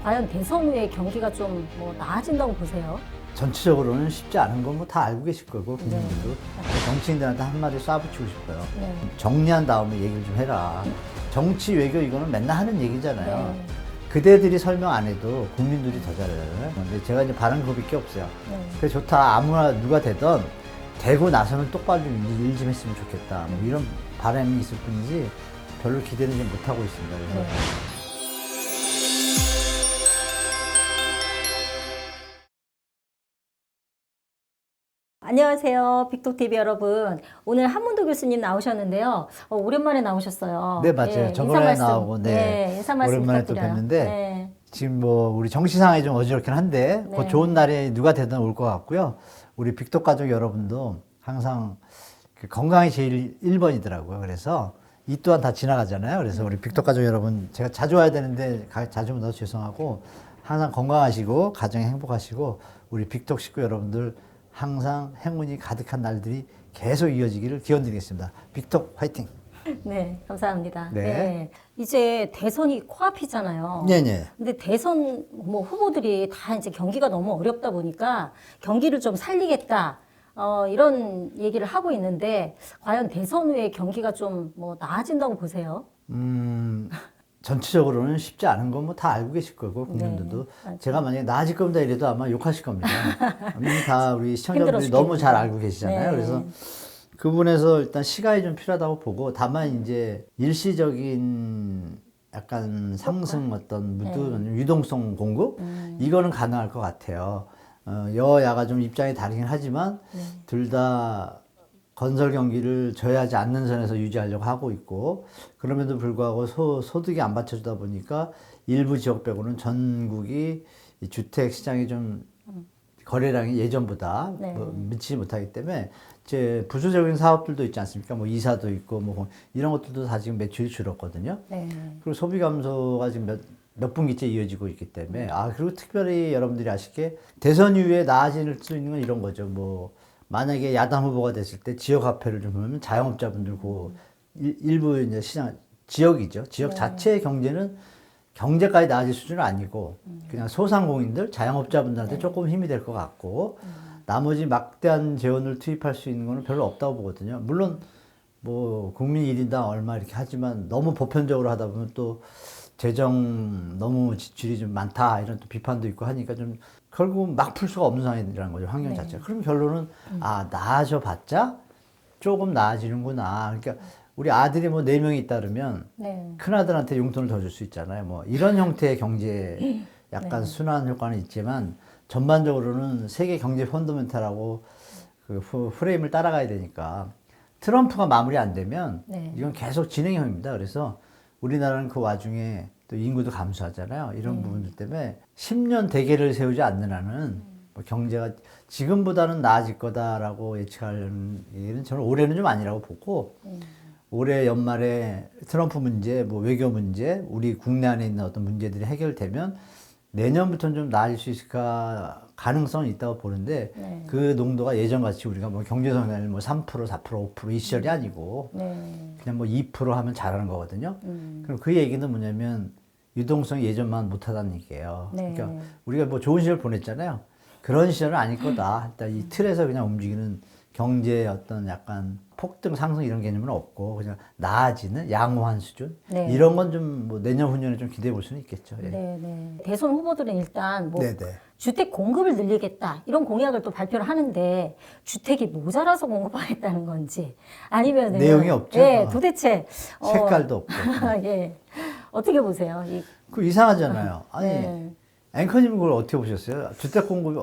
과연 대선 후에 경기가 좀 뭐 나아진다고 보세요? 전체적으로는 쉽지 않은 건 뭐 다 알고 계실 거고 국민들도. 네. 정치인들한테 한마디 쏴붙이고 싶어요. 네. 정리한 다음에 얘기를 좀 해라. 정치 외교 이거는 맨날 하는 얘기잖아요. 네. 그대들이 설명 안 해도 국민들이 더 잘해요. 근데 제가 이제 바라는 그거밖에 없어요. 네. 그래 좋다. 아무나 누가 되던 되고 나서는 똑바로 좀 일 좀 했으면 좋겠다. 뭐 이런 바람이 있을 뿐이지 별로 기대는 좀 못하고 있습니다. 그래서 네. 안녕하세요. 빅톡TV 여러분. 오늘 한문도 교수님 나오셨는데요. 오랜만에 나오셨어요. 네, 맞아요. 예, 저번에 인사 말씀, 나오고, 네. 네, 인사 말씀 오랜만에 또 부탁드려요. 뵀는데, 네. 지금 뭐 우리 정치상황이 좀 어지럽긴 한데 네. 곧 좋은 날이 누가 되든 올 것 같고요. 우리 빅톡 가족 여러분도 항상 그 건강이 제일 1번이더라고요. 그래서 이 또한 다 지나가잖아요. 그래서 우리 빅톡 가족 여러분 제가 자주 와야 되는데 자주 못 와서 죄송하고 항상 건강하시고 가정이 행복하시고 우리 빅톡 식구 여러분들 항상 행운이 가득한 날들이 계속 이어지기를 기원드리겠습니다. 빅톡 화이팅! 네, 감사합니다. 네. 네. 이제 대선이 코앞이잖아요. 네네. 근데 대선 뭐 후보들이 다 이제 경기가 너무 어렵다 보니까 경기를 좀 살리겠다. 이런 얘기를 하고 있는데 과연 대선 후에 경기가 좀 뭐 나아진다고 보세요? 전체적으로는 쉽지 않은 건 뭐 다 알고 계실 거고 국민들도 네, 맞아요. 제가 만약에 나아질 겁니다 이래도 아마 욕하실 겁니다. 이미 다 우리 시청자분들이 힘들어 너무 잘 죽겠는데. 알고 계시잖아요. 네. 그래서 그 부분에서 일단 시간이 좀 필요하다고 보고 다만 이제 일시적인 약간 상승 어떤 유동성 공급 이거는 가능할 것 같아요. 여야가 좀 입장이 다르긴 하지만 둘 다 건설 경기를 저해하지 않는 선에서 유지하려고 하고 있고 그럼에도 불구하고 소득이 안 받쳐주다 보니까 일부 지역 빼고는 전국이 이 주택 시장이 좀 거래량이 예전보다 네. 미치지 못하기 때문에 이제 부수적인 사업들도 있지 않습니까? 뭐 이사도 있고 뭐 이런 것들도 다 지금 매출이 줄었거든요. 네. 그리고 소비 감소가 지금 몇 분기째 이어지고 있기 때문에 그리고 특별히 여러분들이 아시게 대선 이후에 나아질 수 있는 건 이런 거죠. 뭐 만약에 야당 후보가 됐을 때 지역 화폐를 좀 보면 자영업자분들 그 일부 이제 시장 지역이죠. 지역 자체의 경제는 경제까지 나아질 수준은 아니고 그냥 소상공인들, 자영업자분들한테 조금 힘이 될 것 같고 나머지 막대한 재원을 투입할 수 있는 거는 별로 없다고 보거든요. 물론 뭐 국민 1인당 얼마 이렇게 하지만 너무 보편적으로 하다 보면 또 재정 너무 지출이 좀 많다 이런 또 비판도 있고 하니까 좀 결국 막 풀 수가 없는 상황이라는 거죠. 환경 자체가. 그럼 결론은 나아져 봤자 조금 나아지는구나. 그러니까 우리 아들이 뭐 4명이 있다 그러면 네. 큰아들한테 용돈을 더 줄 수 있잖아요. 뭐 이런 형태의 경제 약간 순환 효과는 있지만 전반적으로는 세계 경제 펀더멘탈하고 그 프레임을 따라가야 되니까 트럼프가 마무리 안 되면 이건 계속 진행형입니다. 그래서 우리나라는 그 와중에 또 인구도 감소하잖아요. 이런 부분들 때문에 10년 대계를 세우지 않는 한은 뭐 경제가 지금보다는 나아질 거다라고 예측하는 얘기는 저는 올해는 좀 아니라고 보고 올해 연말에 트럼프 문제, 뭐 외교 문제, 우리 국내 안에 있는 어떤 문제들이 해결되면 내년부터는 좀 나아질 수 있을까 가능성은 있다고 보는데 그 농도가 예전같이 우리가 뭐 경제성장이 뭐 3%, 4%, 5% 이 시절이 아니고 그냥 뭐 2% 하면 잘하는 거거든요. 그럼 그 얘기는 뭐냐면 유동성이 예전만 못하다는 얘기예요. 그러니까 우리가 뭐 좋은 시절 보냈잖아요. 그런 시절은 아닐 거다. 일단 이 틀에서 그냥 움직이는 경제 어떤 약간 폭등 상승 이런 개념은 없고 그냥 나아지는 양호한 수준 이런 건 좀 뭐 내년 후년에 좀 기대해 볼 수는 있겠죠. 예. 네. 대선 후보들은 일단 뭐 네네. 주택 공급을 늘리겠다 이런 공약을 또 발표를 하는데 주택이 모자라서 공급하겠다는 건지 아니면 내용이 없죠. 예, 도대체 색깔도 없고. 예, 어떻게 보세요? 그 이상하잖아요. 아니 네. 앵커님 그걸 어떻게 보셨어요? 주택 공급이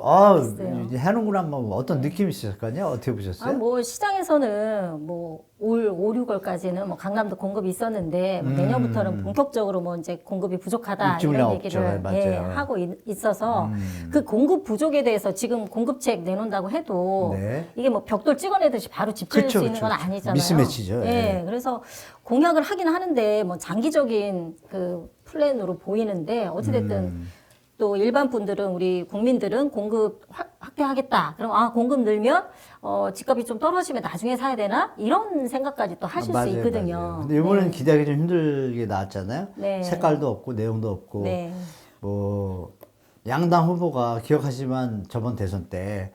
이제 해놓은구나 뭐 어떤 느낌이 있었을 거 아니에요? 어떻게 보셨어요? 뭐 시장에서는 뭐 올 5, 6월까지는 뭐 강남도 공급이 있었는데 뭐 내년부터는 본격적으로 뭐 이제 공급이 부족하다 입주물량 이런 없죠. 얘기를 맞아요. 하고 있어서 그 공급 부족에 대해서 지금 공급책 내놓는다고 해도 이게 뭐 벽돌 찍어내듯이 바로 집 지을 수 있는 건 아니잖아요. 미스매치죠. 예. 그래서 공약을 하긴 하는데 뭐 장기적인 그 플랜으로 보이는데 어찌됐든 또 일반 분들은 우리 국민들은 공급 확대하겠다. 그럼 공급 늘면 집값이 좀 떨어지면 나중에 사야 되나? 이런 생각까지 또 하실 수 있거든요. 근데 이번에는 기대하기 좀 힘들게 나왔잖아요. 네. 색깔도 없고 내용도 없고 뭐 양당 후보가 기억하시지만 저번 대선 때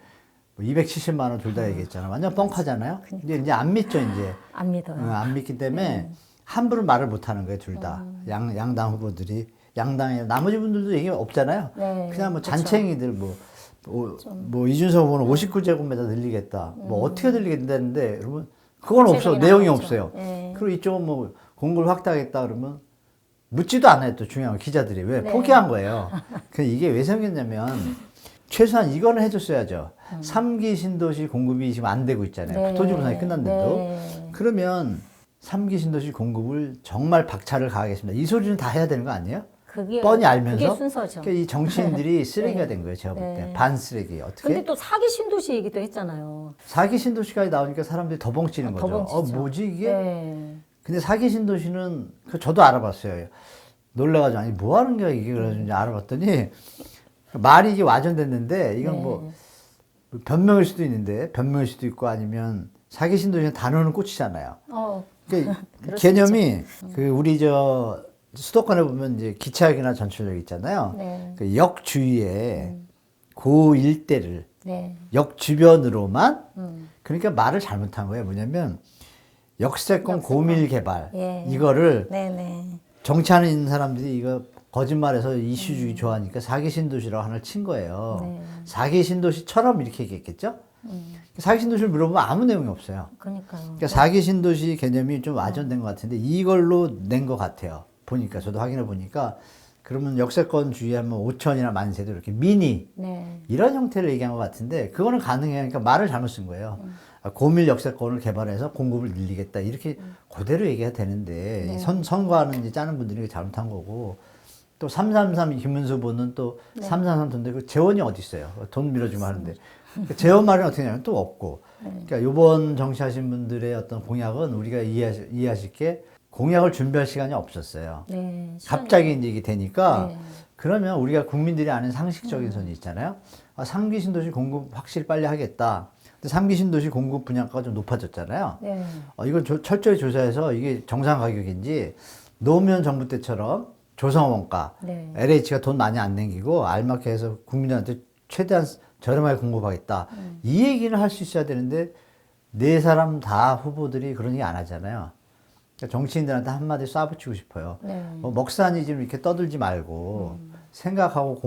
270만 원 둘 다 얘기했잖아요. 완전 뻥카잖아요. 근데 이제 안 믿죠, 이제. 안 믿어요. 안 믿기 때문에 함부로 말을 못 하는 거예요, 둘 다. 양당 후보들이. 양당에 나머지 분들도 얘기 없잖아요. 네, 그냥 뭐 그쵸. 잔챙이들 뭐 이준석 후보는 59제곱미터 늘리겠다. 뭐 어떻게 늘리겠다는데 여러분 그건 없어. 구체적인 내용이 나오죠. 없어요. 네. 그리고 이쪽은 뭐 공급을 확대하겠다 그러면 묻지도 않아요. 또 중요한 건 기자들이 왜 네. 포기한 거예요. 그 이게 왜 생겼냐면 최소한 이거는 해줬어야죠. 3기 신도시 공급이 지금 안 되고 있잖아요. 네. 토지 분산이 끝났는데도. 네. 그러면 3기 신도시 공급을 정말 박차를 가하겠습니다. 이 소리는 다 해야 되는 거 아니에요? 그게 뻔히 알면서. 그게 순서죠. 그러니까 이 정치인들이 쓰레기가 네. 된 거예요. 제가 볼 때. 네. 반 쓰레기. 어떻게? 근데 또 사기 신도시 얘기도 했잖아요. 4기 신도시까지 나오니까 사람들이 더 벙찌는 더 거죠. 벙치죠. 뭐지 이게? 네. 근데 4기 신도시는 저도 알아봤어요. 놀라가지고 아니 뭐 하는 거야 이게 그래서 이제 알아봤더니 말이 이게 와전됐는데 이건 네. 뭐 변명일 수도 있는데 변명일 수도 있고 아니면 4기 신도시는 단어는 꽂히잖아요. 그러니까 그럴 수 개념이 그 우리 저 수도권에 보면 이제 기차역이나 전철역 있잖아요. 네. 그 역 주위에 그 일대를 네. 역 주변으로만 그러니까 말을 잘못한 거예요. 뭐냐면 역세권 고밀 개발 예. 이거를 네네. 정치하는 사람들이 이거 거짓말해서 이슈주의 좋아하니까 4기 신도시라고 하나를 친 거예요. 네. 4기 신도시처럼 이렇게 얘기했겠죠? 4기 신도시를 물어보면 아무 내용이 없어요. 그러니까요. 그러니까 4기 신도시 개념이 좀 와전된 것 같은데 이걸로 낸 것 같아요. 보니까 저도 확인해 보니까 그러면 역세권 주위에 하면 5천이나 만세도 이렇게 미니 네. 이런 형태를 얘기한 것 같은데 그거는 가능해요. 그러니까 말을 잘못 쓴 거예요. 고밀 역세권을 개발해서 공급을 늘리겠다 이렇게 그대로 얘기해야 되는데 네. 선거하는 이제 짜는 분들이 잘못한 거고 또 333 김문수 후보는 또 333 돈데 그 재원이 어디 있어요? 돈 밀어주면 하는데 그 재원 말은 어떻게 하냐면 또 없고 그러니까 이번 정치하신 분들의 어떤 공약은 우리가 이해하실 게 공약을 준비할 시간이 없었어요. 네. 갑자기 이제 이게 되니까 네. 그러면 우리가 국민들이 아는 상식적인 선이 있잖아요. 아, 3기 신도시 공급 확실히 빨리 하겠다. 근데 3기 신도시 공급 분양가가 좀 높아졌잖아요. 네. 이건 철저히 조사해서 이게 정상 가격인지 노무현 정부 때처럼 조성원가, 네. LH가 돈 많이 안 내기고 알맞게 해서 국민들한테 최대한 저렴하게 공급하겠다. 이 얘기는 할 수 있어야 되는데 네 사람 다 후보들이 그런 얘기 안 하잖아요. 그러니까 정치인들한테 한마디 쏴붙이고 싶어요. 네. 먹사니즘 이렇게 떠들지 말고 생각하고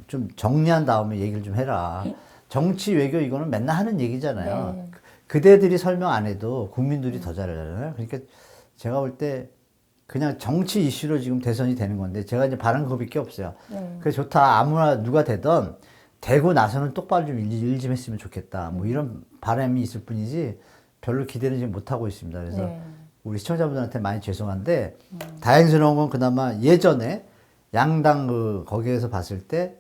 좀 정리한 다음에 얘기를 좀 해라. 정치 외교 이거는 맨날 하는 얘기잖아요. 네. 그대들이 설명 안 해도 국민들이 더 잘하잖아요. 그러니까 제가 볼 때 그냥 정치 이슈로 지금 대선이 되는 건데 제가 이제 바른 겁이 게 없어요. 네. 그래 좋다. 아무나 누가 되든 되고 나서는 똑바로 좀 일 좀 했으면 좋겠다. 뭐 이런 바람이 있을 뿐이지 별로 기대는 지금 못 하고 있습니다. 그래서 네. 우리 시청자분들한테 많이 죄송한데 다행스러운 건 그나마 예전에 양당 거기에서 봤을 때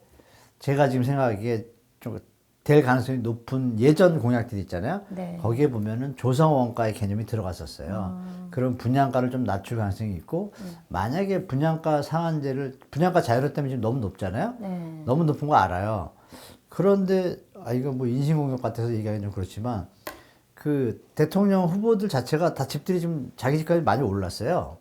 제가 지금 생각하기에 좀 될 가능성이 높은 예전 공약들이 있잖아요. 네. 거기에 보면은 조성원가의 개념이 들어갔었어요. 그런 분양가를 좀 낮출 가능성이 있고 만약에 분양가 상한제를 분양가 자유로 때문에 지금 너무 높잖아요. 네. 너무 높은 거 알아요. 그런데 이거 뭐 인신공격 같아서 얘기하기 좀 그렇지만 그 대통령 후보들 자체가 다 집들이 좀 자기 집값이 많이 올랐어요.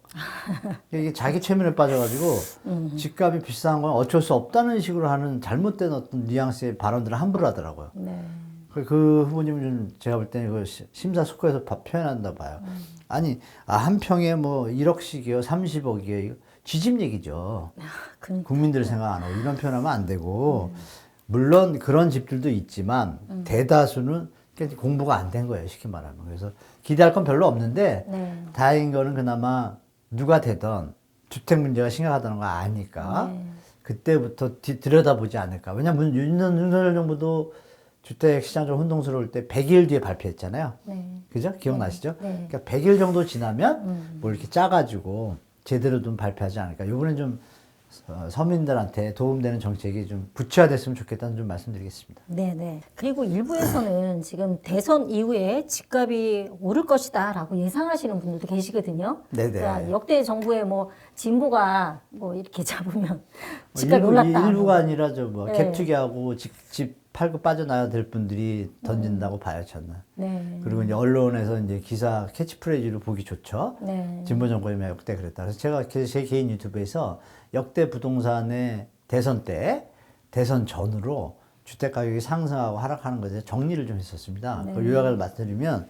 이게 자기 최면에 빠져가지고 집값이 비싼 건 어쩔 수 없다는 식으로 하는 잘못된 어떤 뉘앙스의 발언들을 함부로 하더라고요. 네. 그 후보님은 좀 제가 볼 때는 이거 심사숙고해서 표현한다 봐요. 아니, 한 평에 뭐 1억씩이요, 30억이요. 이거 쥐집 얘기죠. 그러니까. 국민들 생각 안 하고 이런 표현하면 안 되고 물론 그런 집들도 있지만 대다수는 그러니까 공부가 안 된 거예요, 쉽게 말하면. 그래서 기대할 건 별로 없는데 네. 다행인 거는 그나마 누가 되든 주택 문제가 심각하다는 걸 아니까 네. 그때부터 들여다보지 않을까. 왜냐면 윤석열 정부도 주택 시장 좀 혼동스러울 때 100일 뒤에 발표했잖아요. 네. 그죠? 기억나시죠? 네. 그러니까 100일 정도 지나면 뭐 이렇게 짜가지고 제대로 좀 발표하지 않을까. 요번엔 좀 서민들한테 도움되는 정책이 좀 구체화됐으면 좋겠다는 좀 말씀드리겠습니다. 네네. 그리고 일부에서는 지금 대선 이후에 집값이 오를 것이다라고 예상하시는 분들도 계시거든요. 네네. 그러니까 역대 정부의 뭐 진보가 뭐 이렇게 잡으면 집값이 올랐다. 일부가 아니라 뭐 네. 갭투기하고 집 팔고 빠져나야 될 분들이 던진다고 봐요, 저는. 네. 그리고 이제 언론에서 이제 기사 캐치프레이즈로 보기 좋죠. 네. 진보 정권이면 역대 그랬다. 그래서 제가 제 개인 유튜브에서 역대 부동산의 대선 때, 대선 전으로 주택 가격이 상승하고 하락하는 것에 정리를 좀 했었습니다. 네. 그 요약을 말씀드리면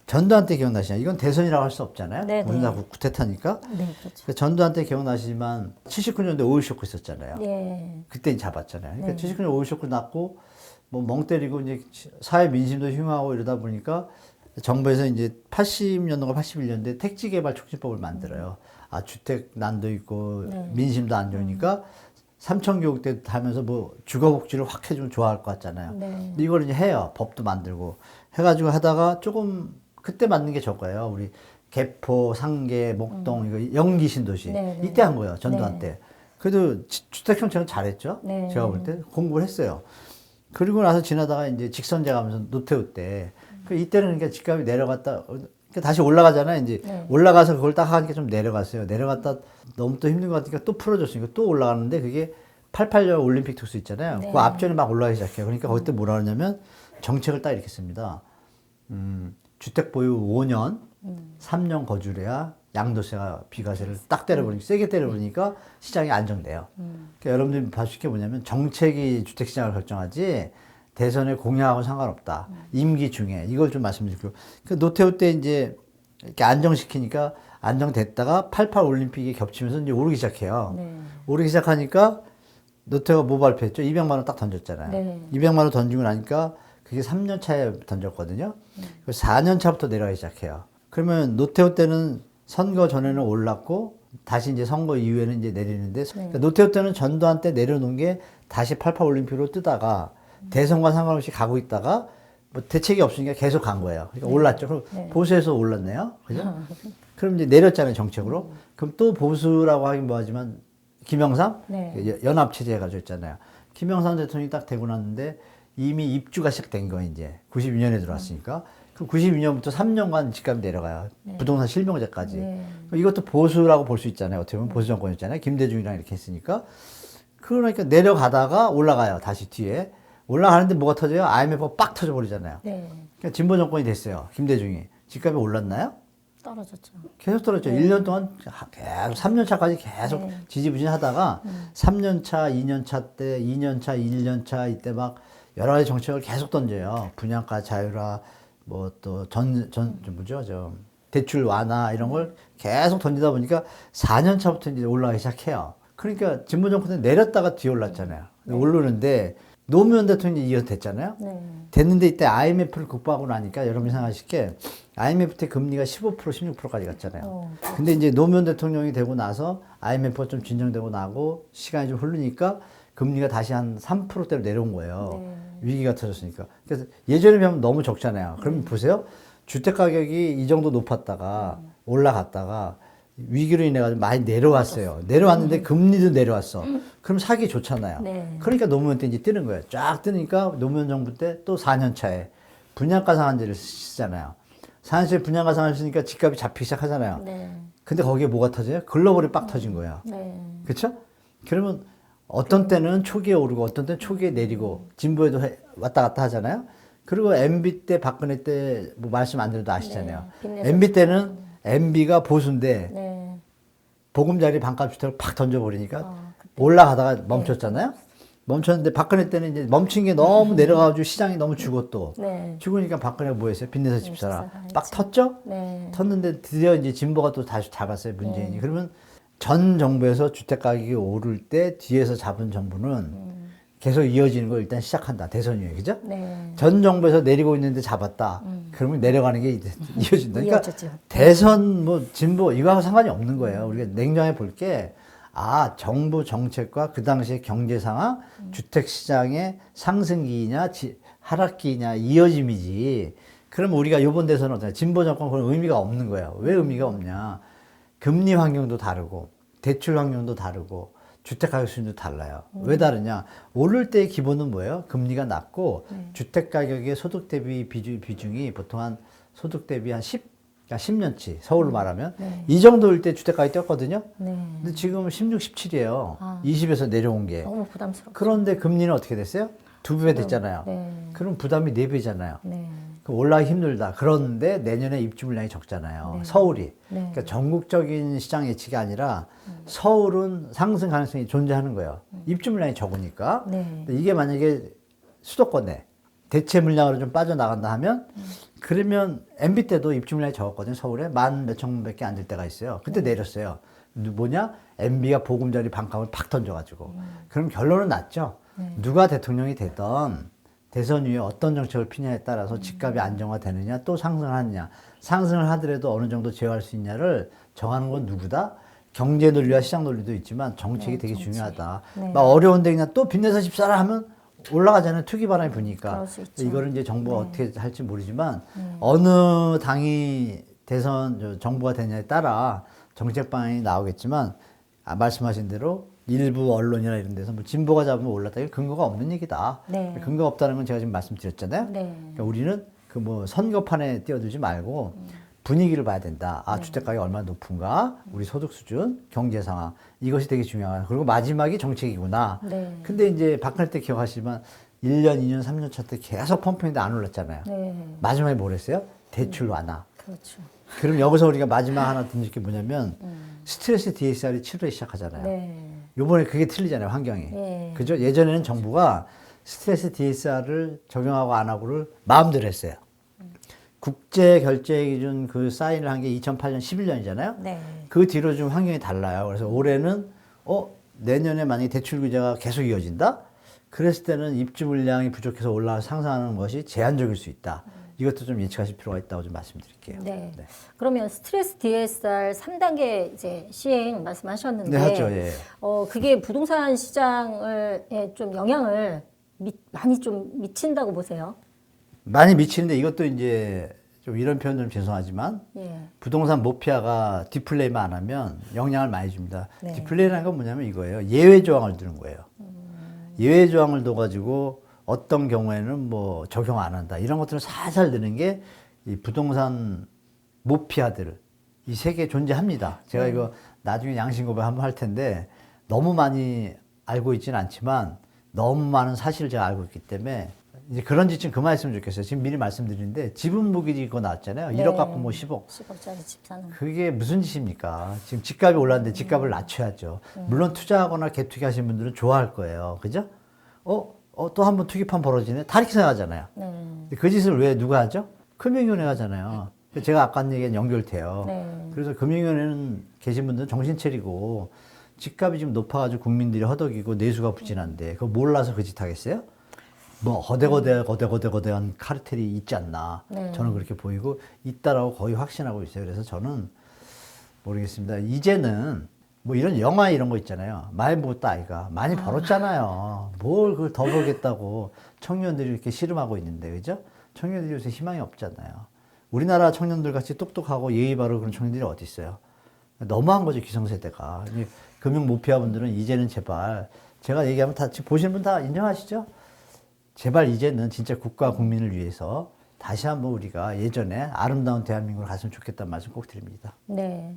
전두환 때 기억나시나요? 이건 대선이라고 할 수 없잖아요. 네, 우리나라 네. 쿠데타니까. 네, 그렇죠. 그 전두환 때 기억나시지만 79년도에 오일 쇼크 있었잖아요. 예. 그때 잡았잖아요. 그러니까 네. 79년 오일 쇼크 났고 뭐 멍 때리고 이제 사회 민심도 흉하고 이러다 보니까 정부에서 이제 80년도가 81년도에 택지개발 촉진법을 만들어요. 아, 주택 난도 있고 네. 민심도 안 좋으니까 삼천교육대 하면서 뭐 주거복지를 확 해주면 좋아할 것 같잖아요. 네. 근데 이걸 이제 해요. 법도 만들고 해가지고 하다가 조금 그때 만든 게 저거예요. 우리 개포, 상계, 목동 이거 연기 신도시 네, 네. 이때 한 거예요. 전두환 네. 때. 그래도 주택 정책은 잘했죠. 네. 제가 볼 때 공부를 했어요. 그리고 나서 지나다가 이제 직선제 가면서 노태우 때 그 이때는 그러니까 집값이 내려갔다 그러니까 다시 올라가잖아요. 이제 네. 올라가서 그걸 딱 하니까 좀 내려갔어요. 내려갔다 너무 또 힘든 것 같으니까 또 풀어줬으니까 또 올라가는데 그게 88년 올림픽 특수 있잖아요. 네. 그 앞전에 막 올라가기 시작해요. 그러니까 그때 뭐라 그러냐면 정책을 딱 이렇게 씁니다. 주택 보유 5년, 3년 거주래야 양도세가 비과세를 딱 때려버리니까 세게 때려버리니까 시장이 안정돼요. 그러니까 여러분들이 봐주실 게 뭐냐면 정책이 주택 시장을 결정하지 대선의 공약하고 상관없다. 임기 중에 이걸 좀 말씀드리고 그 노태우 때 이제 이렇게 안정시키니까 안정됐다가 88 올림픽이 겹치면서 이제 오르기 시작해요. 네. 오르기 시작하니까 노태우가 뭐 발표했죠? 200만 원 딱 던졌잖아요. 네. 200만 원 던지고 나니까 그게 3년 차에 던졌거든요. 그래서 4년 차부터 내려가기 시작해요. 그러면 노태우 때는 선거 전에는 올랐고 다시 이제 선거 이후에는 이제 내리는데 그러니까 노태우 때는 전두환 때 내려놓은 게 다시 88 올림픽으로 뜨다가 대선과 상관없이 가고 있다가 뭐 대책이 없으니까 계속 간 거예요. 그러니까 올랐죠. 그럼 보수에서 올랐네요. 그죠? 그럼 이제 내렸잖아요, 정책으로. 그럼 또 보수라고 하긴 뭐하지만 김영삼 네. 연합체제 해가지고 있잖아요. 김영삼 대통령이 딱 되고 났는데 이미 입주가 시작된 거예요, 이제. 92년에 들어왔으니까. 그럼 92년부터 3년간 집값이 내려가요. 부동산 실명제까지. 네. 이것도 보수라고 볼 수 있잖아요. 어떻게 보면 보수 정권이었잖아요. 김대중이랑 이렇게 했으니까. 그러니까 내려가다가 올라가요, 다시 뒤에. 올라가는데 뭐가 터져요? IMF가 빡 터져버리잖아요. 네. 그러니까 진보 정권이 됐어요. 김대중이. 집값이 올랐나요? 떨어졌죠. 계속 떨어졌죠. 1년 동안 계속 3년 차까지 계속 네. 지지부진하다가 3년 차, 2년 차 때, 2년 차, 1년 차 이때 막 여러 가지 정책을 계속 던져요. 분양가 자유화, 뭐 또 대출 완화 이런 걸 계속 던지다 보니까 4년 차부터 이제 올라가기 시작해요. 그러니까 진보 정권은 내렸다가 뒤에 올랐잖아요. 오르는데 노무현 대통령이 이어서 됐잖아요. 네. 됐는데 이때 IMF를 극복하고 나니까 여러분이 생각하실 게 IMF 때 금리가 15%, 16%까지 갔잖아요. 근데 이제 노무현 대통령이 되고 나서 IMF가 좀 진정되고 나고 시간이 좀 흐르니까 금리가 다시 한 3%대로 내려온 거예요. 네. 위기가 터졌으니까. 그래서 예전에 비하면 너무 적잖아요. 그러면 보세요. 주택 가격이 이 정도 높았다가 올라갔다가 위기로 인해 가지고 많이 내려왔어요. 내려왔는데 금리도 내려왔어. 그럼 사기 좋잖아요. 네. 그러니까 노무현 때 이제 뜨는 거예요. 쫙 뜨니까 노무현 정부 때 또 4년 차에 분양가 상한제를 쓰잖아요. 4년 차에 분양가 상한제 쓰니까 집값이 잡히기 시작하잖아요. 네. 근데 거기에 뭐가 터져요? 글로벌이 빡 터진 거예요. 네. 그렇죠? 그러면 어떤 때는 초기에 오르고 어떤 때는 초기에 내리고 진보에도 왔다 갔다 하잖아요. 그리고 MB 때 박근혜 때 뭐 말씀 안 드려도 아시잖아요. 네. MB 때는 MB가 보수인데 네. 보금자리 반값 주택을 팍 던져버리니까 그때. 올라가다가 멈췄잖아요. 멈췄는데 박근혜 때는 이제 멈춘 게 너무 내려가지고 시장이 너무 죽어 또. 네. 죽으니까 박근혜가 뭐 했어요? 빚내서 집 사라. 집사라 막 했죠. 텄죠? 네. 텄는데 드디어 이제 진보가 또 다시 잡았어요, 문재인이. 그러면 전 정부에서 주택 가격이 오를 때 뒤에서 잡은 정부는 계속 이어지는 걸 일단 시작한다. 대선 이후에. 그죠? 네. 전 정부에서 내리고 있는데 잡았다. 그러면 내려가는 게 이제 이어진다. 그러니까 이어졌죠. 대선 뭐 진보 이거하고 상관이 없는 거예요. 우리가 냉정해 볼 게 아, 정부 정책과 그 당시의 경제 상황, 주택 시장의 상승기냐 하락기냐 이어짐이지. 그럼 우리가 이번 대선은 어떠냐? 진보 정권 그런 의미가 없는 거예요. 왜 의미가 없냐? 금리 환경도 다르고 대출 환경도 다르고 주택 가격 수준도 달라요. 왜 다르냐? 오를 때의 기본은 뭐예요? 금리가 낮고 주택 가격의 소득 대비 비중이 보통 한 소득 대비 한 10, 그러니까 10년치 서울로 말하면 이 정도일 때 주택 가격이 뛰었거든요. 네. 근데 지금 16, 17이에요. 아. 20에서 내려온 게. 너무 부담스럽죠. 그런데 금리는 어떻게 됐어요? 2배 됐잖아요. 네. 그럼 부담이 4배잖아요. 네. 올라가기 힘들다. 그런데 내년에 입주 물량이 적잖아요. 서울이. 네. 그러니까 전국적인 시장 예측이 아니라 서울은 상승 가능성이 존재하는 거예요. 입주 물량이 적으니까. 네. 근데 이게 만약에 수도권에 대체 물량으로 좀 빠져나간다 하면 그러면 MB 때도 입주 물량이 적었거든요. 서울에 만 몇천 밖에 안 될 때가 있어요. 그때 내렸어요. 뭐냐? MB가 보금자리 반값을 팍 던져가지고. 그럼 결론은 났죠. 누가 대통령이 되던 대선 이후에 어떤 정책을 피냐에 따라서 집값이 안정화되느냐 또 상승하느냐. 상승을 하더라도 어느 정도 제어할 수 있냐를 정하는 건 누구다? 경제 논리와 시장 논리도 있지만 정책이 되게 정책. 중요하다. 네. 막 어려운데 그냥 또 빚내서 집 사라 하면 올라가잖아요. 투기 바람이 부니까. 그럴 수 있죠. 이거를 이제 정부가 어떻게 할지 모르지만 어느 당이 대선 정부가 되냐에 따라 정책 방향이 나오겠지만 말씀하신 대로 일부 언론이나 이런 데서 뭐 진보가 잡으면 올랐다. 이거 근거가 없는 얘기다. 네. 근거가 없다는 건 제가 지금 말씀드렸잖아요. 네. 그러니까 우리는 그 뭐 선거판에 뛰어들지 말고 분위기를 봐야 된다. 아, 주택 가격이 얼마나 높은가? 우리 소득 수준, 경제 상황. 이것이 되게 중요하다. 그리고 마지막이 정책이구나. 네. 근데 이제 박근혜 때 기억하시지만 1년, 2년, 3년 차 때 계속 펌프인데 안 올랐잖아요. 네. 마지막에 뭘 했어요? 대출 완화. 그렇죠. 그럼 여기서 우리가 마지막 하나 든질 게 뭐냐면 스트레스 DSR이 7월에 시작하잖아요. 네. 요번에 그게 틀리잖아요, 환경이. 네. 그죠? 예전에는 정부가 스트레스 DSR을 적용하고 안 하고를 마음대로 했어요. 국제 결제 기준 그 사인을 한 게 2008년 11년이잖아요. 네. 그 뒤로 좀 환경이 달라요. 그래서 올해는 내년에 만약에 대출 규제가 계속 이어진다? 그랬을 때는 입주 물량이 부족해서 올라 상승하는 것이 제한적일 수 있다. 이것도 좀 예측하실 필요가 있다고 좀 말씀드릴게요. 네. 그러면 스트레스 DSR 3단계 이제 시행 말씀하셨는데, 네, 하죠. 예. 그게 부동산 시장을 좀 영향을 많이 좀 미친다고 보세요. 많이 미치는데 이것도 이제 좀 이런 표현 좀 죄송하지만 예. 부동산 모피아가 디플레이만 안 하면 영향을 많이 줍니다. 네. 디플레이라는 건 뭐냐면 이거예요. 예외 조항을 두는 거예요. 예외 조항을 둬가지고 어떤 경우에는 뭐 적용 안 한다. 이런 것들을 살살 넣는 게 이 부동산 모피아들 이 세계에 존재합니다. 제가 이거 나중에 양심 고백 한번 할 텐데 너무 많이 알고 있지는 않지만 너무 많은 사실을 제가 알고 있기 때문에 이제 그런 짓 좀 그만했으면 좋겠어요. 지금 미리 말씀드리는데 지분 무기지 그거 나왔잖아요. 네. 1억 갖고 뭐 10억. 10억짜리 집 사는. 그게 무슨 짓입니까? 지금 집값이 올랐는데 집값을 낮춰야죠. 물론 투자하거나 갭투기 하시는 분들은 좋아할 거예요. 그죠? 또 한 번 투기판 벌어지네? 다 이렇게 생각하잖아요. 네. 근데 그 짓을 왜 누가 하죠? 금융위원회가 하잖아요. 제가 아까 한 얘기는 연결돼요. 네. 그래서 금융위원회는 계신 분들은 정신 차리고 집값이 지금 높아가지고 국민들이 허덕이고 내수가 부진한데 그거 몰라서 그 짓 하겠어요? 뭐 거대한 카르텔이 있지 않나. 네. 저는 그렇게 보이고 있다라고 거의 확신하고 있어요. 그래서 저는 모르겠습니다. 이제는 뭐 이런 영화 이런 거 있잖아요. 많이 먹었다 아이가. 많이 벌었잖아요. 뭘 그걸 더 벌겠다고 청년들이 이렇게 씨름하고 있는데 그죠? 청년들이 요새 희망이 없잖아요. 우리나라 청년들 같이 똑똑하고 예의 바르고 그런 청년들이 어디 있어요? 너무한 거죠 기성세대가. 금융 모피아분들은 이제는 제발 제가 얘기하면 다 지금 보시는 분 다 인정하시죠? 제발 이제는 진짜 국가 국민을 위해서 다시 한번 우리가 예전에 아름다운 대한민국을 갔으면 좋겠다는 말씀 꼭 드립니다. 네.